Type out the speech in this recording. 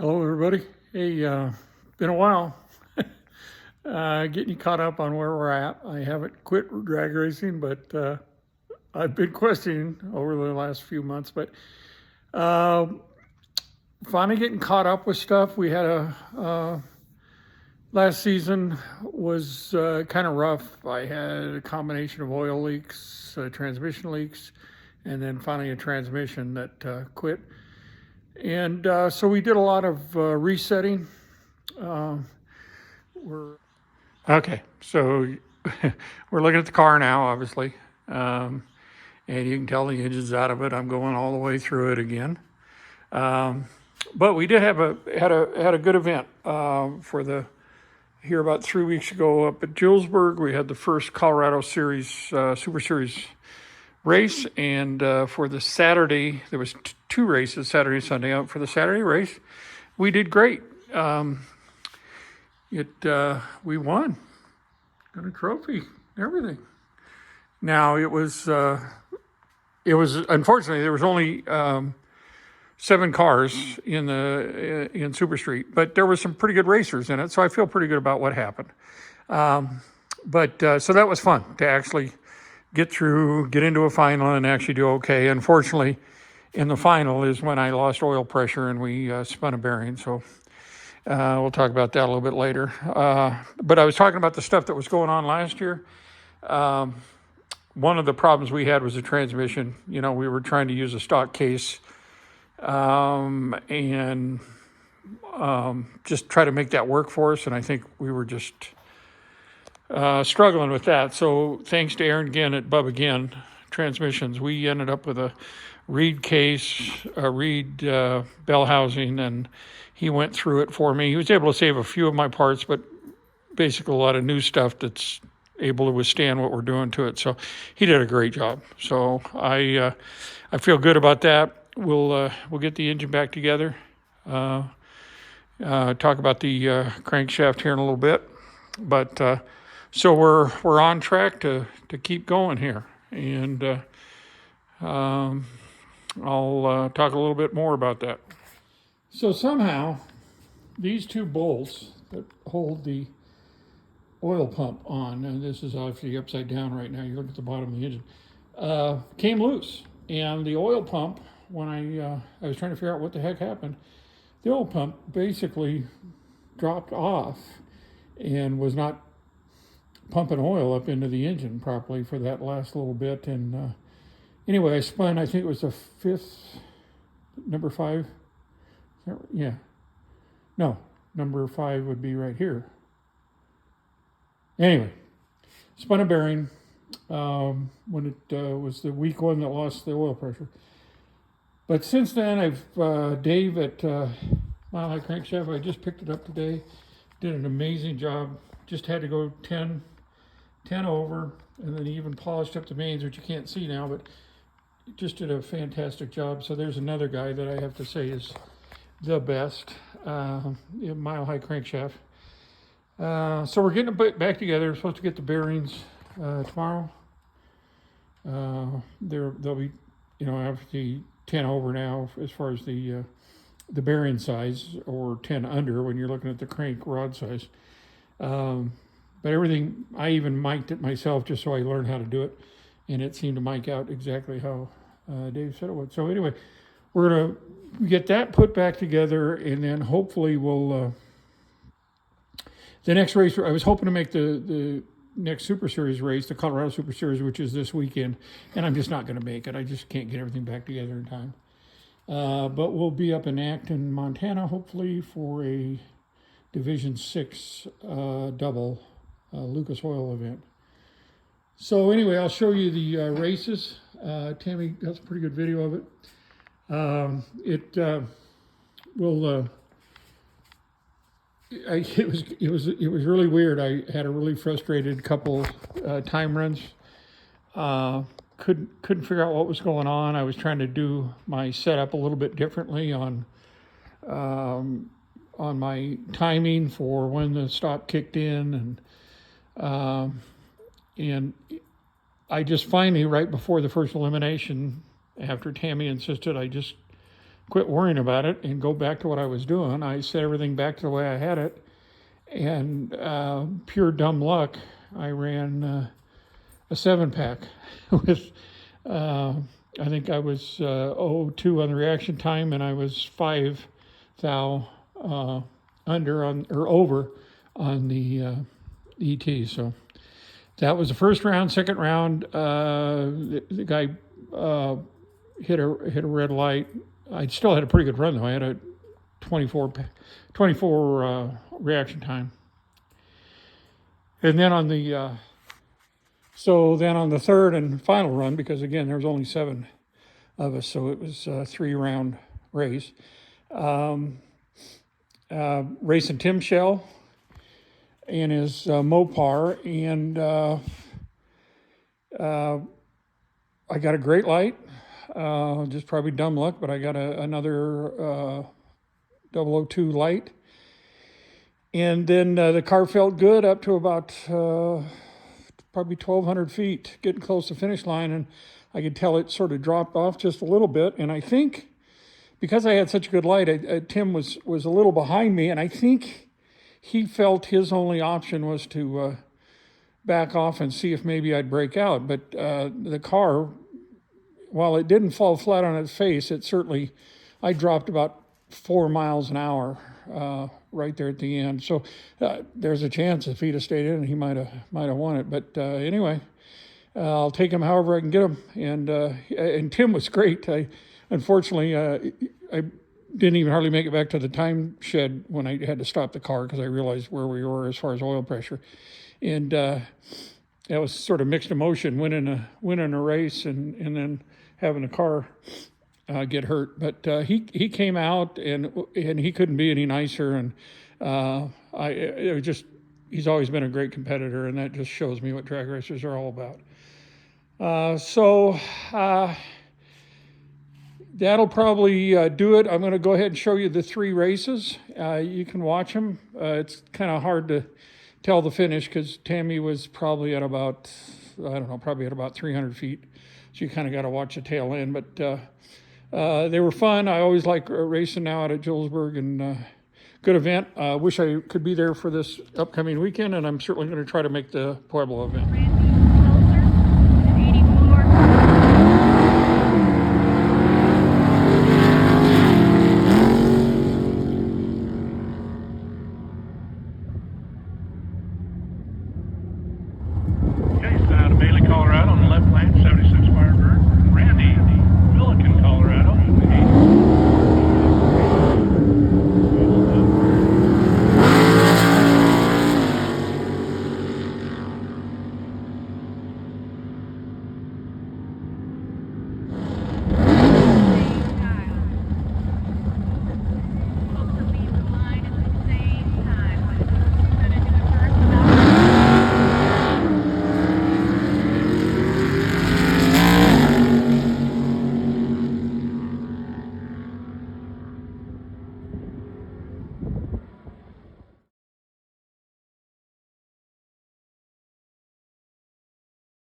Hello, everybody. Hey, been a while. Getting you caught up on where we're at. I haven't quit drag racing, but I've been questioning over the last few months. But uh, finally getting caught up with stuff. We had last season was kind of rough. I had a combination of oil leaks, transmission leaks, and then finally a transmission that quit. And so we did a lot of resetting. We're okay. So we're looking at the car now, obviously, and you can tell the engine's out of it. I'm going all the way through it again. But we did have had a good event for the here about 3 weeks ago up at Julesburg. We had the first Colorado Series Super Series race, and for the Saturday there was two races, Saturday and Sunday. Out for the Saturday race, we did great. We won, got a trophy, everything. Now it was unfortunately there was only 7 cars in Super Street, but there were some pretty good racers in it, so I feel pretty good about what happened. So that was fun to actually get into a final and actually do okay. Unfortunately, in the final is when I lost oil pressure and we spun a bearing. So we'll talk about that a little bit later. But I was talking about the stuff that was going on last year. One of the problems we had was the transmission. We were trying to use a stock case and just try to make that work for us. And I think we were just struggling with that. So thanks to Aaron again at Bub Again Transmissions, we ended up with a Reed case, a Reed bell housing, and he went through it for me. He was able to save a few of my parts, but basically a lot of new stuff that's able to withstand what we're doing to it. So he did a great job. So I feel good about that. We'll get the engine back together. Talk about the crankshaft here in a little bit, but so we're on track to keep going here, and I'll talk a little bit more about that. So somehow these two bolts that hold the oil pump on, and this is obviously upside down right now, you look at the bottom of the engine, came loose. And the oil pump, when I was trying to figure out what the heck happened, the oil pump basically dropped off and was not pumping oil up into the engine properly for that last little bit. And anyway, I spun, I think it was the number 5. Yeah. No, number 5 would be right here. Anyway, spun a bearing when it was the weak one that lost the oil pressure. But since then, Dave at Mile High Crankshaft, I just picked it up today, did an amazing job. Just had to go 10 over, and then he even polished up the mains, which you can't see now, but just did a fantastic job. So there's another guy that I have to say is the best, Mile High Crankshaft. So we're getting it back together. We're supposed to get the bearings tomorrow. They'll be, after 10 over now as far as the bearing size, or 10 under when you're looking at the crank rod size. But everything, I even mic'd it myself just so I learned how to do it, and it seemed to mic out exactly how Dave said it would. So anyway, we're going to get that put back together, and then hopefully we'll, the next race, I was hoping to make the next Super Series race, the Colorado Super Series, which is this weekend, and I'm just not going to make it. I just can't get everything back together in time. But we'll be up in Acton, Montana, hopefully, for a Division 6 double Lucas Oil event. So anyway, I'll show you the races. Tammy got some pretty good video of it. It was really weird. I had a really frustrated couple time runs. Couldn't figure out what was going on. I was trying to do my setup a little bit differently on my timing for when the stop kicked in, and I just finally, right before the first elimination, after Tammy insisted, I just quit worrying about it and go back to what I was doing. I set everything back to the way I had it, and pure dumb luck, I ran a 7-pack with, I think I was 0.2 on the reaction time, and I was 5 thou under on or over on the ET. So that was the first round. Second round, the guy hit a red light. I still had a pretty good run though. I had a 24 reaction time. And then on the on the third and final run, because again there was only 7 of us, so it was a 3-round race. Racing Tim Shell in his Mopar, and I got a great light. Just probably dumb luck, but I got another 002 light. And then the car felt good up to about probably 1,200 feet, getting close to the finish line, and I could tell it sort of dropped off just a little bit. And I think because I had such a good light, Tim was a little behind me, and I think he felt his only option was to back off and see if maybe I'd break out. But the car, while it didn't fall flat on its face, I dropped about 4 miles an hour right there at the end. So there's a chance if he'd have stayed in, he might have won it. But anyway, I'll take him however I can get him. And Tim was great. Unfortunately, I didn't even hardly make it back to the time shed when I had to stop the car because I realized where we were as far as oil pressure. And that was sort of mixed emotion, winning a race and then having the car get hurt. But he came out and he couldn't be any nicer. And he's always been a great competitor, and that just shows me what drag racers are all about. That'll probably do it. I'm going to go ahead and show you the 3 races. You can watch them. It's kind of hard to tell the finish because Tammy was probably at about, probably at about 300 feet. So you kind of got to watch the tail end. But they were fun. I always like racing now out at Julesburg, and good event. Wish I could be there for this upcoming weekend, and I'm certainly going to try to make the Pueblo event.